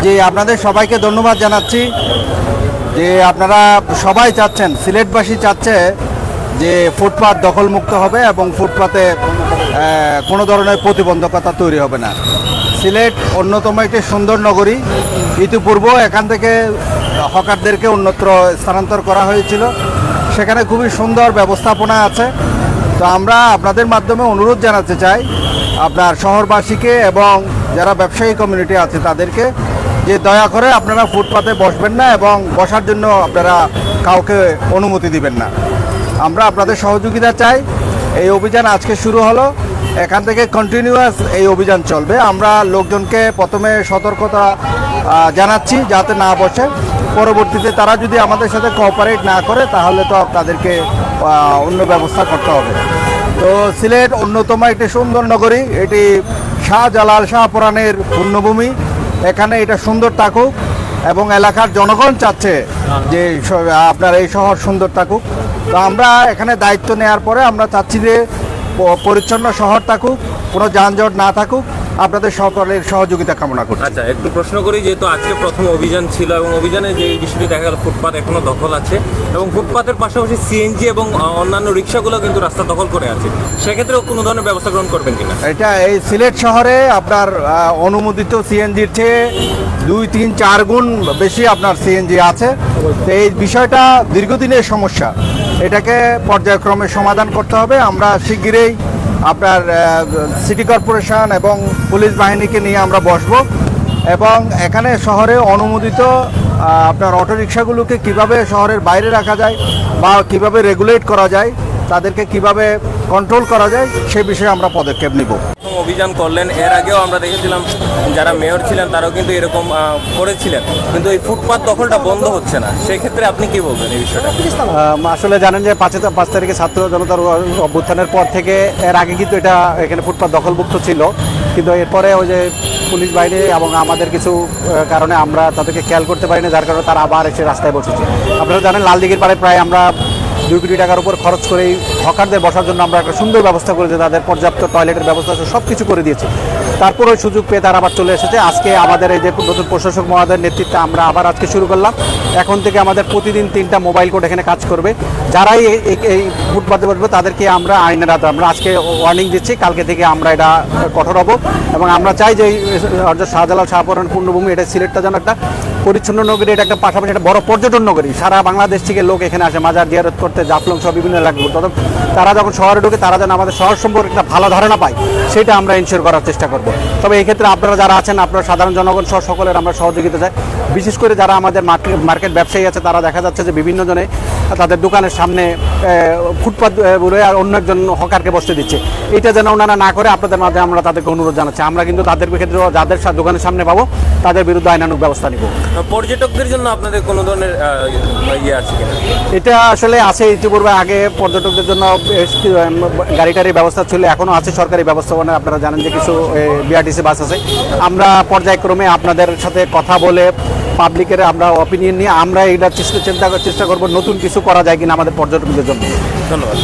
জি, আপনাদের সবাইকে ধন্যবাদ জানাচ্ছি যে আপনারা সবাই চাচ্ছেন, সিলেটবাসী চাচ্ছে যে ফুটপাত দখলমুক্ত হবে এবং ফুটপাতে কোনো ধরনের প্রতিবন্ধকতা তৈরি হবে না। সিলেট অন্যতম একটি সুন্দর নগরী। ইতিপূর্বে এখান থেকে হকারদেরকে অন্যত্র স্থানান্তর করা হয়েছিল, সেখানে খুবই সুন্দর ব্যবস্থাপনা আছে। তো আমরা আপনাদের মাধ্যমে অনুরোধ জানাতে চাই আপনার শহরবাসীকে এবং যারা ব্যবসায়ী কমিউনিটি আছে তাদেরকে যে দয়া করে আপনারা ফুটপাতে বসবেন না এবং বসার জন্য আপনারা কাউকে অনুমতি দিবেন না। আমরা আপনাদের সহযোগিতা চাই। এই অভিযান আজকে শুরু হলো, এখান থেকে কন্টিনিউয়াস এই অভিযান চলবে। আমরা লোকজনকে প্রথমে সতর্কতা জানাচ্ছি যাতে না বসে, পরবর্তীতে তারা যদি আমাদের সাথে কোঅপারেট না করে তাহলে তো তাদেরকে অন্য ব্যবস্থা করতে হবে। তো সিলেট অন্যতম একটি সুন্দর নগরী, এটি শাহজালাল শাহপরানের পুণ্যভূমি। এখানে এটা সুন্দর থাকুক এবং এলাকার জনগণ চাচ্ছে যে আপনার এই শহর সুন্দর থাকুক। তো আমরা এখানে দায়িত্ব নেওয়ার পরে আমরা চাচ্ছি যে পরিচ্ছন্ন শহর থাকুক, কোনো যানজট না থাকুক। আপনাদের সকলের সহযোগিতা কামনা করছি। আচ্ছা, একটু প্রশ্ন করি, যেহেতু আজকে প্রথম অভিযান ছিল এবং অভিযানে যে বিষয়টি দেখা গেল ফুটপাত এখনো দখল আছে এবং ফুটপাতের পাশাপাশি সিএনজি এবং অন্যান্য রিক্সাগুলো কিন্তু রাস্তা দখল করে আছে, সেক্ষেত্রেও কোনো ধরনের ব্যবস্থা গ্রহণ করবেন কিনা? এটা এই সিলেট শহরে আপনার অনুমোদিত সিএনজির চেয়ে 2, 3, 4 গুণ বেশি আপনার সিএনজি আছে। তো এই বিষয়টা দীর্ঘদিনের সমস্যা, এটাকে পর্যায়ক্রমে সমাধান করতে হবে। আমরা শিগগিরই আপনার সিটি কর্পোরেশন এবং পুলিশ বাহিনীকে নিয়ে আমরা বসব এবং এখানে শহরে অনুমোদিত আপনার অটোরিকশাগুলোকে কিভাবে শহরের বাইরে রাখা যায় বা কিভাবে রেগুলেট করা যায়, তাদেরকে কিভাবে কন্ট্রোল করা যায় সে বিষয়ে আমরা পদক্ষেপ নিব। অভিযান করলেন, এর আগেও আমরা দেখেছিলাম যারা মেয়র ছিলেন তারাও কিন্তু এরকম করেছিলেন, কিন্তু এই ফুটপাত দখলটা বন্ধ হচ্ছে না, সেই ক্ষেত্রে আপনি কি বলবেন এই বিষয়টা? আসলে জানেন যে 5 তারিখে ছাত্র জনতার অভ্যুত্থানের পর থেকে এর আগে কিন্তু এটা এখানে ফুটপাত দখলমুক্ত ছিল, কিন্তু এরপরে ওই যে পুলিশ বাহিনী এবং আমাদের কিছু কারণে আমরা তাদেরকে খেয়াল করতে পারিনি, যার কারণে তারা আবার এসে রাস্তায় বসেছে। আপনারা জানেন লালদিঘির পাড়ে প্রায় আমরা 2 কোটি টাকার উপর খরচ করেই হকারদের বসার জন্য আমরা একটা সুন্দর ব্যবস্থা করেছি, তাদের পর্যাপ্ত টয়লেটের ব্যবস্থা সব কিছু করে দিয়েছি। তারপর ওই সুযোগ পেয়ে তারা আবার চলে এসেছে। আজকে আমাদের এই যে নতুন প্রশাসক মহোদয়ের নেতৃত্বে আমরা আবার আজকে শুরু করলাম। এখন থেকে আমাদের প্রতিদিন 3টা মোবাইল কোড এখানে কাজ করবে। যারাই এই ফুটপাতে বসবে তাদেরকে আমরা আইনের আওতায় আমরা আজকে ওয়ার্নিং দিচ্ছি, কালকে থেকে আমরা এটা কঠোর হব এবং আমরা চাই যে শাহজালাল শাহপরান পূর্ণভূমি, এটা সিলেটটা যেন একটা পরিচ্ছন্ন নগরী, এটা একটা পাশাপাশি একটা বড় পর্যটন নগরী। সারা বাংলাদেশ থেকে লোক এখানে আসে মাজার জিয়ারত করতে, জাফলং সহ বিভিন্ন এলাকাগুলো। তখন তারা যখন শহরে ঢুকে তারা যেন আমাদের শহর সম্পর্কে একটা ভালো ধারণা পায়, সেটা আমরা ইনশিওর করার চেষ্টা করব। তবে এই ক্ষেত্রে আপনারা যারা আছেন, আপনারা সাধারণ জনগণ সহ সকলের আমরা সহযোগিতা চাই। বিশেষ করে যারা আমাদের মার্কেট ব্যবসায়ী আছে, তারা দেখা যাচ্ছে যে বিভিন্ন জনে তাদের দোকানের সামনে ফুটপাত বলে আর অন্য একজন হকারকে বসতে দিচ্ছে। এটা যেন ওনারা না করে আপনাদের মাঝে আমরা তাদেরকে অনুরোধ জানাচ্ছি। আমরা কিন্তু তাদের ক্ষেত্রে যাদের দোকানের সামনে পাবো তাদের বিরুদ্ধে আইনানুগ ব্যবস্থা নিব। পর্যটকদের জন্য আপনাদের কোনো ধরনের ইয়ে আছে কিনা? এটা আসলে আছে, ইতিপূর্বে আগে পর্যটকদের জন্য গাড়িটারির ব্যবস্থা ছিল, এখনও আছে সরকারি ব্যবস্থাপনা। আপনারা জানেন যে কিছু বিআরটিসি বাস আছে। আমরা পর্যায়ক্রমে আপনাদের সাথে কথা বলে পাবলিকের আমরা অপিনিয়ন নিয়ে আমরা এটা চেষ্টা করব নতুন কিছু করা যায় কিনা আমাদের পর্যটকদের জন্য। ধন্যবাদ।